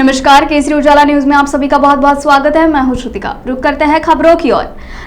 नमस्कार, केसरी उजाला न्यूज में आप सभी का बहुत बहुत स्वागत है। मैं हूं श्रुतिका। रुक करते हैं खबरों की ओर।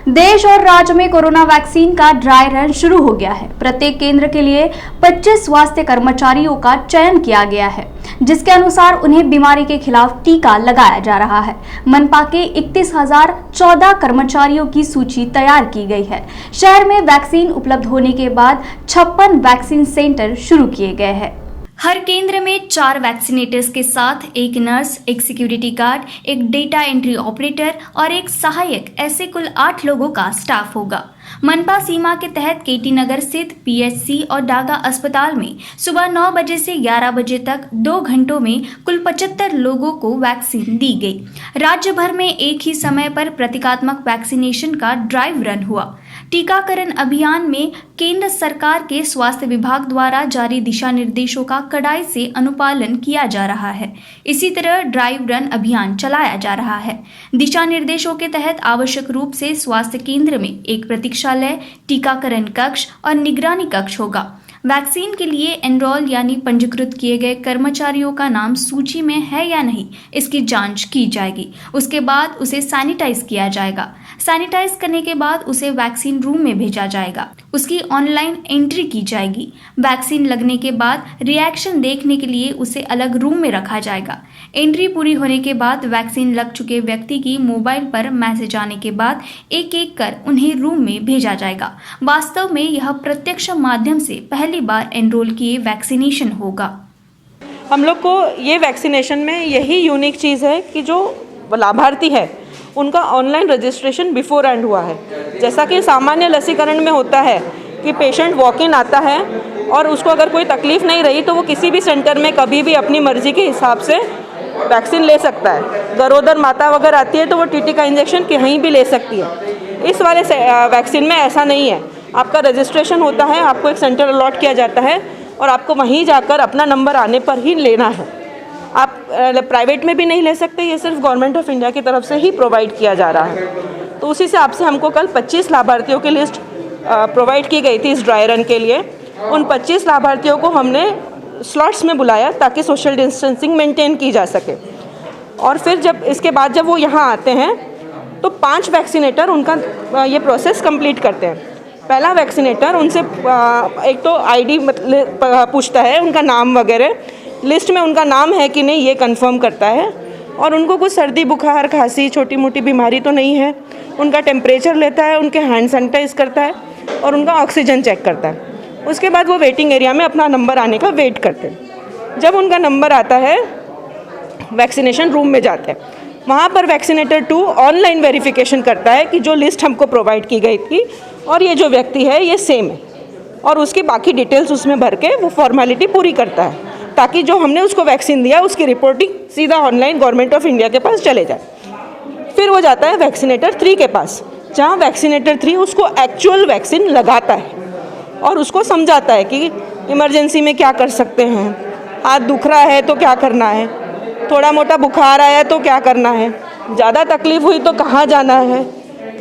देश और राज्य में कोरोना वैक्सीन का ड्राई रन शुरू हो गया है। प्रत्येक केंद्र के लिए 25 स्वास्थ्य कर्मचारियों का चयन किया गया है, जिसके अनुसार उन्हें बीमारी के खिलाफ टीका लगाया जा रहा है। मनपा के 31,014 कर्मचारियों की सूची तैयार की गई है। शहर में वैक्सीन उपलब्ध होने के बाद 56 वैक्सीन सेंटर शुरू किए गए हैं। हर केंद्र में 4 वैक्सीनेटर्स के साथ एक नर्स, एक सिक्योरिटी गार्ड, एक डेटा एंट्री ऑपरेटर और एक सहायक, ऐसे कुल 8 लोगों का स्टाफ होगा। मनपा सीमा के तहत केटी नगर स्थित पीएचसी और डागा अस्पताल में सुबह 9 बजे से 11 बजे तक 2 घंटों में कुल 75 लोगों को वैक्सीन दी गई। राज्य भर में एक ही समय पर प्रतीकात्मक वैक्सीनेशन का ड्राइव रन हुआ। टीकाकरण अभियान में केंद्र सरकार के स्वास्थ्य विभाग द्वारा जारी दिशा निर्देशों का कड़ाई से अनुपालन किया जा रहा है। इसी तरह ड्राइव रन अभियान चलाया जा रहा है। दिशा निर्देशों के तहत आवश्यक रूप से स्वास्थ्य केंद्र में एक प्रतीक्षालय, टीकाकरण कक्ष और निगरानी कक्ष होगा। वैक्सीन के लिए एनरोल यानी पंजीकृत किए गए कर्मचारियों का नाम सूची में है या नहीं, इसकी जांच की जाएगी। उसके बाद उसे सैनिटाइज किया जाएगा। सैनिटाइज करने के बाद उसे वैक्सीन रूम में भेजा जाएगा। उसकी ऑनलाइन एंट्री की जाएगी। वैक्सीन लगने के बाद रिएक्शन देखने के लिए उसे अलग रूम में रखा जाएगा। एंट्री पूरी होने के बाद वैक्सीन लग चुके व्यक्ति की मोबाइल पर मैसेज आने के बाद एक एक कर उन्हें रूम में भेजा जाएगा। वास्तव में यह प्रत्यक्ष माध्यम से पहली बार एनरोल किए वैक्सीनेशन होगा। हम लोग को ये वैक्सीनेशन में यही यूनिक चीज़ है कि जो लाभार्थी है उनका ऑनलाइन रजिस्ट्रेशन बिफोर एंड हुआ है। जैसा कि सामान्य लसीकरण में होता है कि पेशेंट वॉक इन आता है और उसको अगर कोई तकलीफ़ नहीं रही तो वो किसी भी सेंटर में कभी भी अपनी मर्जी के हिसाब से वैक्सीन ले सकता है। गरोदर माता वगैरह आती है तो वो टीटी का इंजेक्शन कहीं भी ले सकती है। इस वाले वैक्सीन में ऐसा नहीं है। आपका रजिस्ट्रेशन होता है, आपको एक सेंटर अलॉट किया जाता है और आपको वहीं जाकर अपना नंबर आने पर ही लेना है। आप प्राइवेट में भी नहीं ले सकते, ये सिर्फ गवर्नमेंट ऑफ इंडिया की तरफ से ही प्रोवाइड किया जा रहा है। तो उसी हिसाब से हमको कल 25 लाभार्थियों की लिस्ट प्रोवाइड की गई थी इस ड्राई रन के लिए। उन 25 लाभार्थियों को हमने स्लॉट्स में बुलाया ताकि सोशल डिस्टेंसिंग मेंटेन की जा सके। और फिर इसके बाद जब वो यहाँ आते हैं तो 5 वैक्सीनेटर उनका ये प्रोसेस कंप्लीट करते हैं। पहला वैक्सीनेटर उनसे एक तो आईडी पूछता है, उनका नाम वगैरह, लिस्ट में उनका नाम है कि नहीं ये कंफर्म करता है और उनको कुछ सर्दी बुखार खांसी छोटी मोटी बीमारी तो नहीं है। उनका टेम्परेचर लेता है, उनके हैंड सैनिटाइज करता है और उनका ऑक्सीजन चेक करता है। उसके बाद वो वेटिंग एरिया में अपना नंबर आने का वेट करते हैं। जब उनका नंबर आता है वैक्सीनेशन रूम में जाते हैं। वहाँ पर वैक्सीनेटर 2 ऑनलाइन वेरिफिकेशन करता है कि जो लिस्ट हमको प्रोवाइड की गई थी और ये जो व्यक्ति है ये सेम है और उसकी बाकी डिटेल्स उसमें भर के वो फॉर्मेलिटी पूरी करता है ताकि जो हमने उसको वैक्सीन दिया उसकी रिपोर्टिंग सीधा ऑनलाइन गवर्नमेंट ऑफ इंडिया के पास चले जाए। फिर वो जाता है वैक्सीनेटर 3 के पास, जहाँ वैक्सीनेटर 3 उसको एक्चुअल वैक्सीन लगाता है और उसको समझाता है कि इमरजेंसी में क्या कर सकते हैं, हाथ दुख रहा है तो क्या करना है, थोड़ा मोटा बुखार आया तो क्या करना है, ज़्यादा तकलीफ़ हुई तो कहाँ जाना है।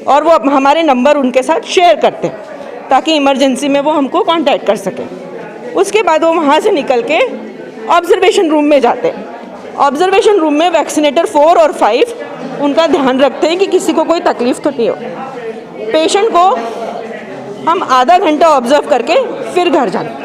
और वो हमारे नंबर उनके साथ शेयर करते हैं ताकि इमरजेंसी में वो हमको कांटेक्ट कर सकें। उसके बाद वो वहाँ से निकल के ऑब्जर्वेशन रूम में जाते हैं। ऑब्जर्वेशन रूम में वैक्सीनेटर 4 और 5 उनका ध्यान रखते हैं कि किसी को कोई तकलीफ़ तो नहीं हो। पेशेंट को हम आधा घंटा ऑब्जर्व करके फिर घर जाते हैं।